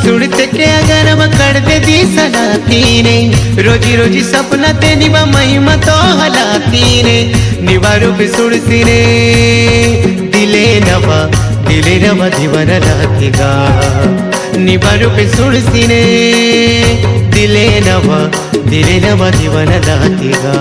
सुनते के अगर हम कर दे दी सलाती ने रोजी रोजी सपना ते निवा महिमा तो हलाती ने निवारो पे सुड़सी ने दिले नवा जीवन लातीगा निवारो पे सुड़सी ने दिले नवा जीवन लातीगा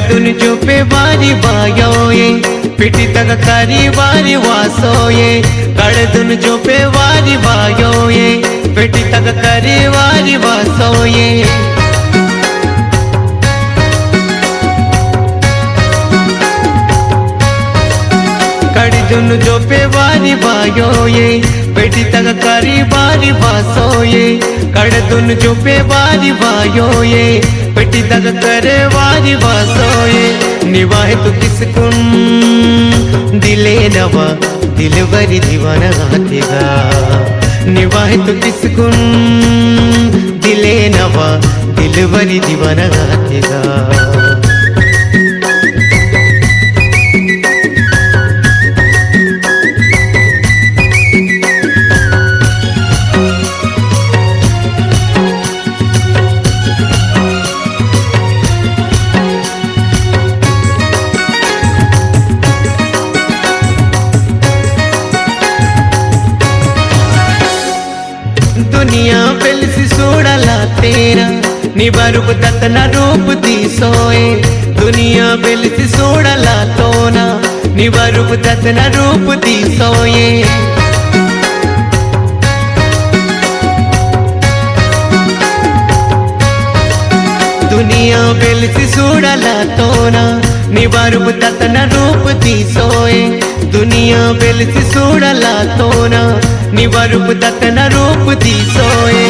दुन जो पे वारी वायोये पिटी तक करी वारी वासोये कड़ दुन जो पे वारी वायोये पिटी तक करी वारी वासोये कड़ दुन जो पे वारी वायोये पिटी तक करी वारी वासोये कड़ दुन जो पे वारी वायोये पिटी तक करे वारी वासोये निवाहे तो किसकुन दिले नवा दिलवरी दीवाना गातेगा निवाहे तो किसकुन दिले नवा दिलवरी दीवाना गातेगा दुनिया पेलसी सोड़ला तेरा निबारूप दत्तना रूप दी सोए दुनिया पेलसी सोड़ला तोना निबारूप दत्तना रूप दी सोए दुनिया पेलसी सोड़ला तोना निबारूप दत्तना रूप दी सोए दुनिया पेलसी सोड़ला तोना निवारूप दत्तना रूप दी सोए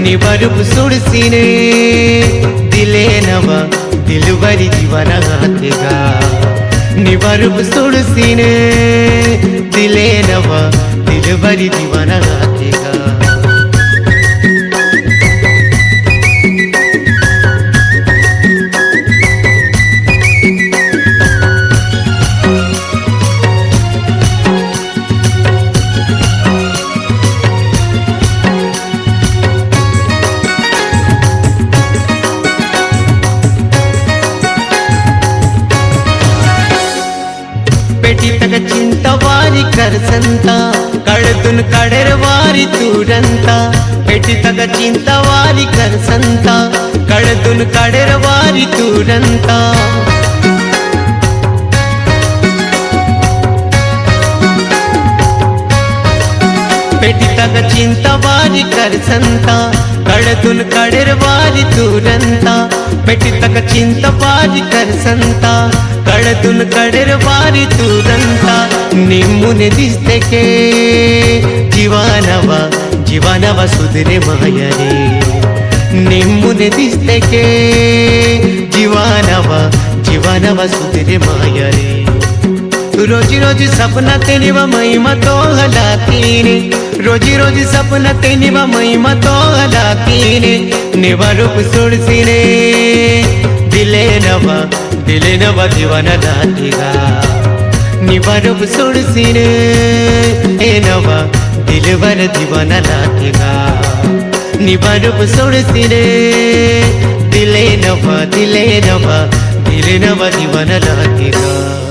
निवारूप सुड़सी ने दिले नवा दिलवरी दीवाना गातेगा निवारूप सुड़सी ने दिले नवा दिलवरी दीवाना गातेगा पेटी तक चिंता वारी कर संता कड़दुन कड़र वारी तुरंता पेटी तक चिंता वारी कर संता कड़दुन कड़र वारी तुरंता पेटी तक चिंता वारी कर संता कड़दुन कड़र वारी तुरंता पेटी तक चिंता वारी कर संता कड़दुन कड़र वारी तुरंता निम्मुने दिस्ते के जीवानवा सुधरे मायरे निम्मुने दिस्ते के जीवानवा सुधरे मायरे रोजी रोजी सपना तेनिवा महिमा तो हलाती ने रोजी रोजी सपना तेनिवा महिमा तो हलाती ने निवारूप सुड़सी ने दिले नवा दीवाना लातीगा निवारूप सुड़सी ने नवा दिलवर दीवाना लातीगा निवारूप सुड़सी ने दिले नवा दीवाना लातीगा।